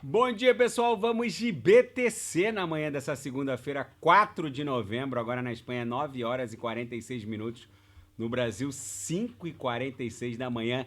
Bom dia, pessoal. Vamos de BTC na manhã dessa segunda-feira, 4 de novembro. Agora na Espanha, 9 horas e 46 minutos. No Brasil, 5 e 46 da manhã.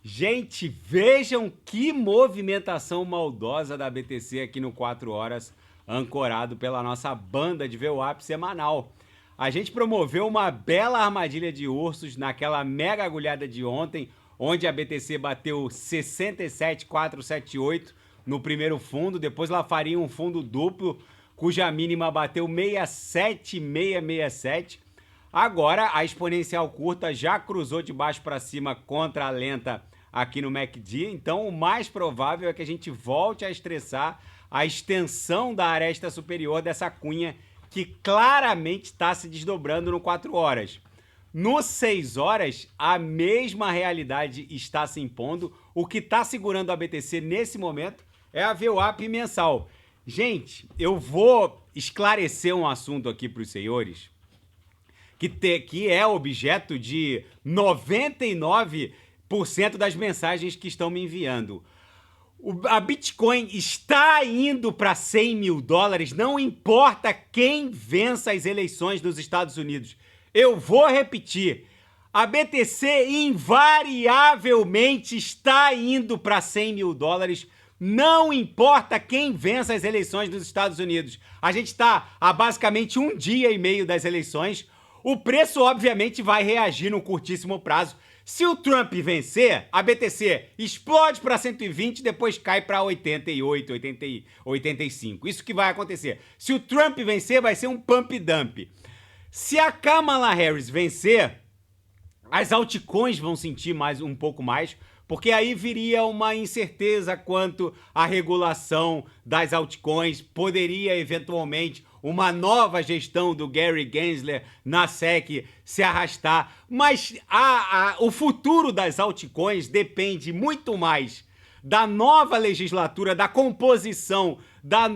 Gente, vejam que movimentação maldosa da BTC aqui no 4 horas, ancorado pela nossa banda de VWAP semanal. A gente promoveu uma bela armadilha de ursos naquela mega agulhada de ontem, onde a BTC bateu 67,478 no primeiro fundo, depois lá faria um fundo duplo, cuja mínima bateu 67,667. Agora a exponencial curta já cruzou de baixo para cima contra a lenta aqui no MACD, então o mais provável é que a gente volte a estressar a extensão da aresta superior dessa cunha que claramente está se desdobrando no 4 horas. No 6 horas, a mesma realidade está se impondo. O que está segurando a BTC nesse momento é a VWAP mensal. Gente, eu vou esclarecer um assunto aqui para os senhores que é objeto de 99% das mensagens que estão me enviando. A Bitcoin está indo para 100 mil dólares, não importa quem vença as eleições dos Estados Unidos. Eu vou repetir, a BTC invariavelmente está indo para 100 mil dólares, não importa quem vença as eleições dos Estados Unidos. A gente está há basicamente um dia e meio das eleições. O preço, obviamente, vai reagir no curtíssimo prazo. Se o Trump vencer, a BTC explode para 120 e depois cai para 88, 80, 85. Isso que vai acontecer. Se o Trump vencer, vai ser um pump dump. Se a Kamala Harris vencer, as altcoins vão sentir um pouco mais, porque aí viria uma incerteza quanto à regulação das altcoins, poderia eventualmente uma nova gestão do Gary Gensler na SEC se arrastar, mas o futuro das altcoins depende muito mais da nova legislatura, da composição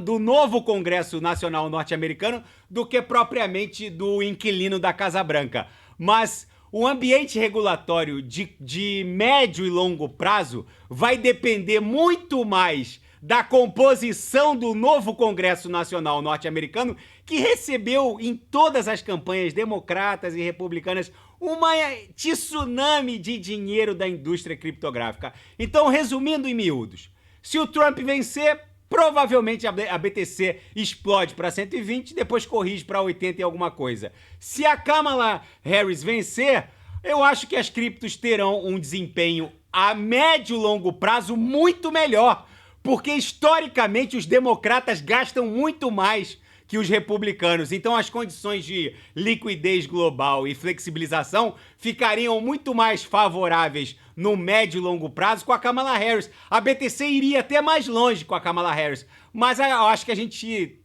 do novo Congresso Nacional norte-americano do que propriamente do inquilino da Casa Branca. Mas o ambiente regulatório de médio e longo prazo vai depender muito mais da composição do novo Congresso Nacional norte-americano, que recebeu em todas as campanhas democratas e republicanas uma tsunami de dinheiro da indústria criptográfica. Então, resumindo em miúdos, se o Trump vencer, provavelmente a BTC explode para 120, depois corrige para 80 e alguma coisa. Se a Kamala Harris vencer, eu acho que as criptos terão um desempenho a médio e longo prazo muito melhor, porque historicamente os democratas gastam muito mais que os republicanos. Então as condições de liquidez global e flexibilização ficariam muito mais favoráveis no médio e longo prazo com a Kamala Harris. A BTC iria até mais longe com a Kamala Harris, mas eu acho que a gente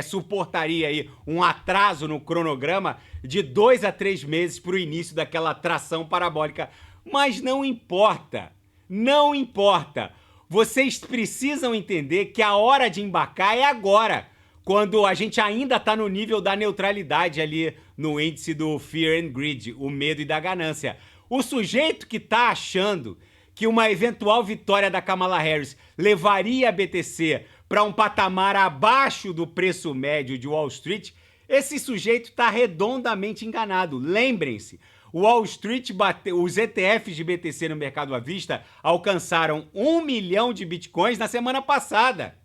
suportaria aí um atraso no cronograma de 2 a 3 meses para o início daquela tração parabólica. Mas não importa, não importa. Vocês precisam entender que a hora de embarcar é agora, quando a gente ainda está no nível da neutralidade ali no índice do Fear and Greed, o medo e da ganância. O sujeito que está achando que uma eventual vitória da Kamala Harris levaria a BTC para um patamar abaixo do preço médio de Wall Street, esse sujeito está redondamente enganado. Lembrem-se, o Wall Street bateu, os ETFs de BTC no mercado à vista alcançaram 1 milhão de bitcoins na semana passada.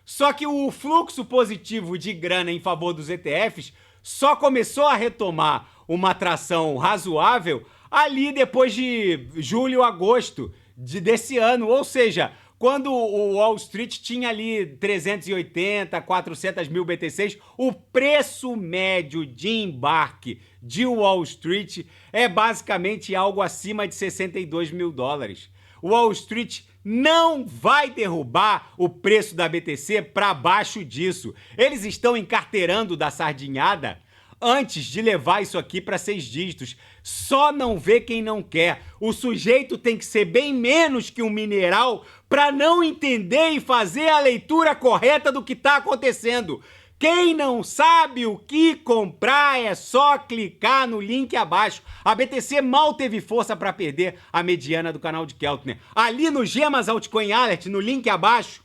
Só que o fluxo positivo de grana em favor dos ETFs só começou a retomar uma tração razoável ali depois de julho, agosto desse ano. Ou seja, quando o Wall Street tinha ali 380, 400 mil BTCs, o preço médio de embarque de Wall Street é basicamente algo acima de 62 mil dólares. O Wall Street não vai derrubar o preço da BTC para baixo disso. Eles estão encarteirando da sardinhada antes de levar isso aqui para 6 dígitos. Só não vê quem não quer. O sujeito tem que ser bem menos que um mineral para não entender e fazer a leitura correta do que está acontecendo. Quem não sabe o que comprar é só clicar no link abaixo. A BTC mal teve força para perder a mediana do canal de Keltner. Ali no Gemas Altcoin Alert, no link abaixo,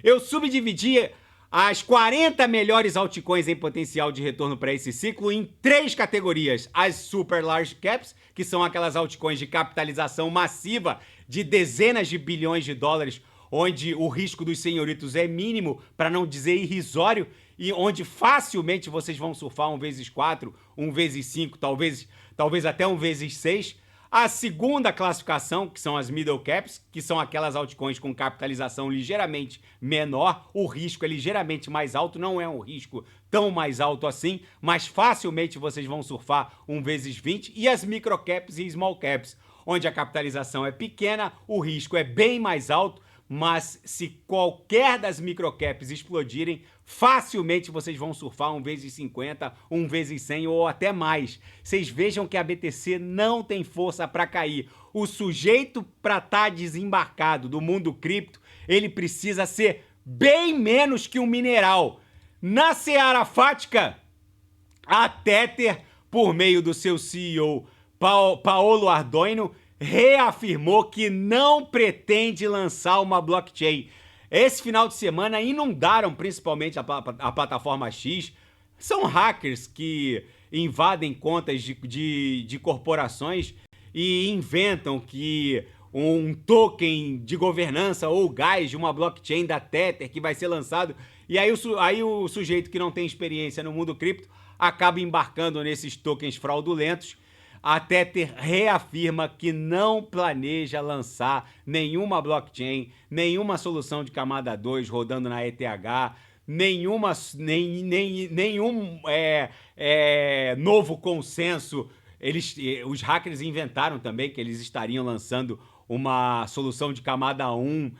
Eu subdividi as 40 melhores altcoins em potencial de retorno para esse ciclo em 3 categorias. As super large caps, que são aquelas altcoins de capitalização massiva de dezenas de bilhões de dólares, onde o risco dos senhoritos é mínimo, para não dizer irrisório, e onde facilmente vocês vão surfar 1x4, 1x5, talvez até 1x6. A segunda classificação, que são as middle caps, que são aquelas altcoins com capitalização ligeiramente menor, o risco é ligeiramente mais alto, não é um risco tão mais alto assim, mas facilmente vocês vão surfar 1x20. E as microcaps e small caps, onde a capitalização é pequena, o risco é bem mais alto, mas se qualquer das microcaps explodirem, facilmente vocês vão surfar 1x50, 1x100 ou até mais. Vocês vejam que a BTC não tem força para cair. O sujeito para estar desembarcado do mundo cripto, ele precisa ser bem menos que um mineral. Na seara fática, a Tether, por meio do seu CEO Paolo Ardoino, reafirmou que não pretende lançar uma blockchain. Esse final de semana inundaram principalmente a plataforma X. São hackers que invadem contas de corporações e inventam que um token de governança ou gás de uma blockchain da Tether que vai ser lançado. E aí o sujeito que não tem experiência no mundo cripto acaba embarcando nesses tokens fraudulentos. A Tether reafirma que não planeja lançar nenhuma blockchain, nenhuma solução de camada 2 rodando na ETH, nenhum novo consenso. Os hackers inventaram também que eles estariam lançando uma solução de camada 1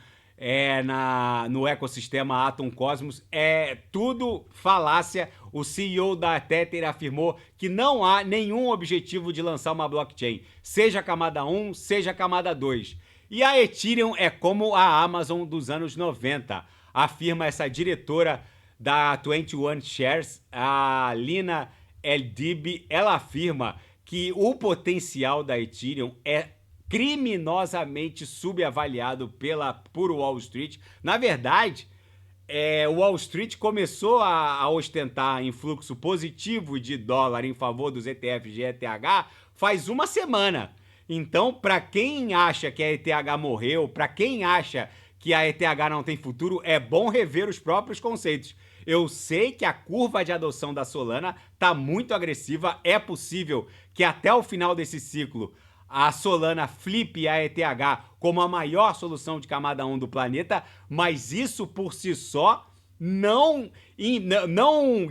no ecossistema Atom Cosmos. É tudo falácia. O CEO da Tether afirmou que não há nenhum objetivo de lançar uma blockchain, seja camada 1, seja camada 2. E a Ethereum é como a Amazon dos anos 90, afirma essa diretora da 21 Shares, a Lina Eldib. Ela afirma que o potencial da Ethereum é criminosamente subavaliado por Wall Street. Na verdade, o Wall Street começou a ostentar influxo positivo de dólar em favor dos ETFs de ETH faz uma semana. Então, para quem acha que a ETH morreu, para quem acha que a ETH não tem futuro, é bom rever os próprios conceitos. Eu sei que a curva de adoção da Solana está muito agressiva. É possível que até o final desse ciclo a Solana flipe a ETH como a maior solução de camada 1 do planeta, mas isso por si só não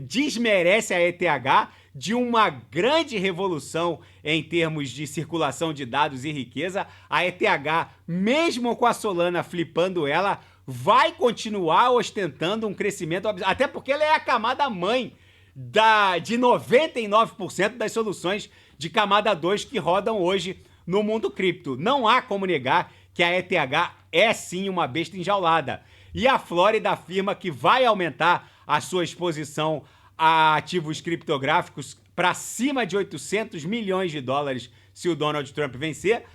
desmerece a ETH de uma grande revolução em termos de circulação de dados e riqueza. A ETH, mesmo com a Solana flipando ela, vai continuar ostentando um crescimento, até porque ela é a camada mãe de 99% das soluções de camada 2 que rodam hoje no mundo cripto. Não há como negar que a ETH é sim uma besta enjaulada. E a Flórida afirma que vai aumentar a sua exposição a ativos criptográficos para cima de 800 milhões de dólares se o Donald Trump vencer.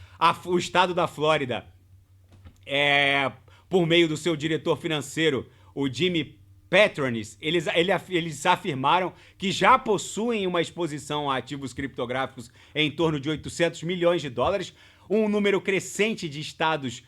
O estado da Flórida, por meio do seu diretor financeiro, o Jimmy Patronis, eles afirmaram que já possuem uma exposição a ativos criptográficos em torno de 800 milhões de dólares, um número crescente de estados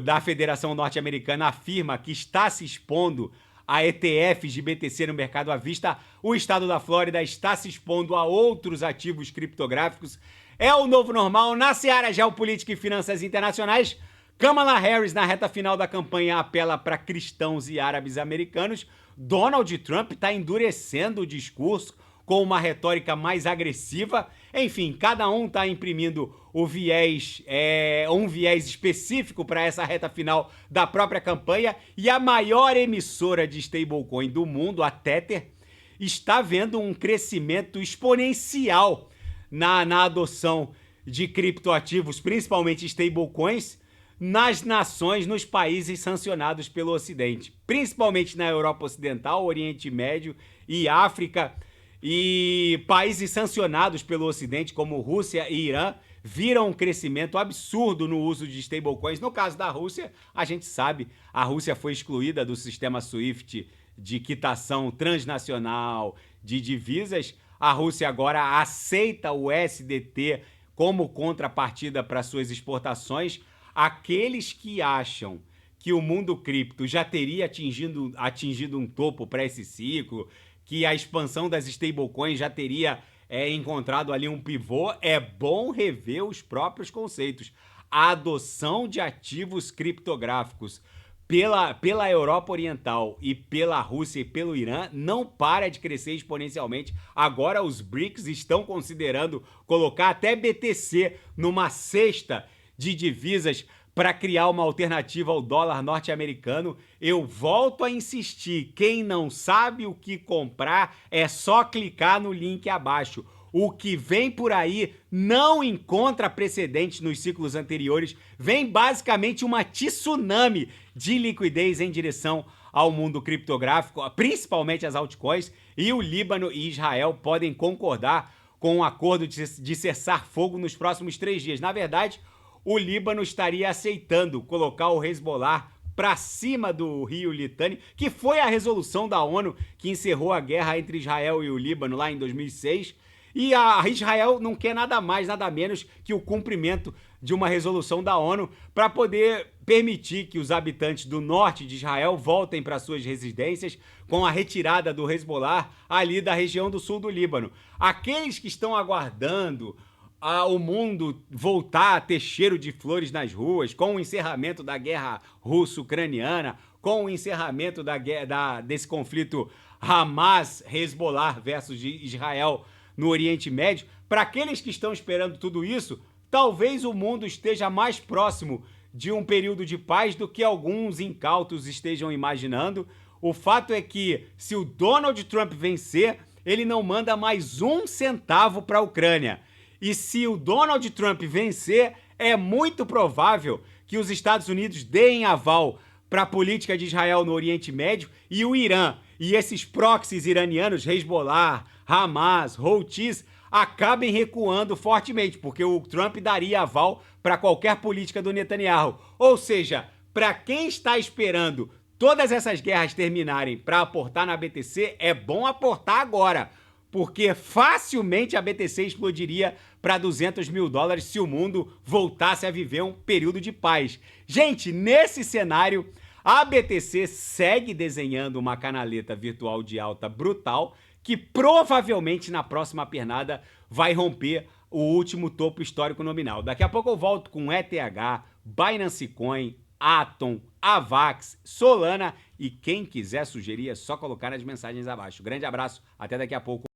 da Federação Norte-Americana afirma que está se expondo a ETFs de BTC no mercado à vista. O estado da Flórida está se expondo a outros ativos criptográficos. É o novo normal na seara geopolítica e finanças internacionais. Kamala Harris, na reta final da campanha, apela para cristãos e árabes americanos. Donald Trump está endurecendo o discurso com uma retórica mais agressiva. Enfim, cada um está imprimindo um viés específico para essa reta final da própria campanha. E a maior emissora de stablecoin do mundo, a Tether, está vendo um crescimento exponencial na adoção de criptoativos, principalmente stablecoins, nas nações, nos países sancionados pelo Ocidente, principalmente na Europa Ocidental, Oriente Médio e África, e países sancionados pelo Ocidente, como Rússia e Irã, viram um crescimento absurdo no uso de stablecoins. No caso da Rússia, a gente sabe, a Rússia foi excluída do sistema SWIFT de quitação transnacional de divisas. A Rússia agora aceita o USDT como contrapartida para suas exportações. Aqueles que acham que o mundo cripto já teria atingido um topo para esse ciclo, que a expansão das stablecoins já teria encontrado ali um pivô, é bom rever os próprios conceitos. A adoção de ativos criptográficos pela Europa Oriental e pela Rússia e pelo Irã não para de crescer exponencialmente. Agora os BRICS estão considerando colocar até BTC numa cesta de divisas para criar uma alternativa ao dólar norte-americano. Eu volto a insistir, quem não sabe o que comprar é só clicar no link abaixo. O que vem por aí não encontra precedentes nos ciclos anteriores, vem basicamente uma tsunami de liquidez em direção ao mundo criptográfico, principalmente as altcoins, e o Líbano e Israel podem concordar com um acordo de cessar fogo nos próximos 3 dias. Na verdade, o Líbano estaria aceitando colocar o Hezbollah para cima do Rio Litani, que foi a resolução da ONU que encerrou a guerra entre Israel e o Líbano lá em 2006. E a Israel não quer nada mais, nada menos que o cumprimento de uma resolução da ONU para poder permitir que os habitantes do norte de Israel voltem para suas residências com a retirada do Hezbollah ali da região do sul do Líbano. Aqueles que estão aguardando o mundo voltar a ter cheiro de flores nas ruas, com o encerramento da guerra russo-ucraniana, com o encerramento desse conflito Hamas-Hezbollah versus Israel no Oriente Médio, para aqueles que estão esperando tudo isso, talvez o mundo esteja mais próximo de um período de paz do que alguns incautos estejam imaginando. O fato é que, se o Donald Trump vencer, ele não manda mais 1 centavo para a Ucrânia. E se o Donald Trump vencer, é muito provável que os Estados Unidos deem aval para a política de Israel no Oriente Médio e o Irã e esses proxies iranianos, Hezbollah, Hamas, Houthis, acabem recuando fortemente, porque o Trump daria aval para qualquer política do Netanyahu. Ou seja, para quem está esperando todas essas guerras terminarem para aportar na BTC, é bom aportar agora, porque facilmente a BTC explodiria para 200 mil dólares se o mundo voltasse a viver um período de paz. Gente, nesse cenário, a BTC segue desenhando uma canaleta virtual de alta brutal que provavelmente na próxima pernada vai romper o último topo histórico nominal. Daqui a pouco eu volto com ETH, Binance Coin, Atom, Avax, Solana e quem quiser sugerir é só colocar nas mensagens abaixo. Grande abraço, até daqui a pouco.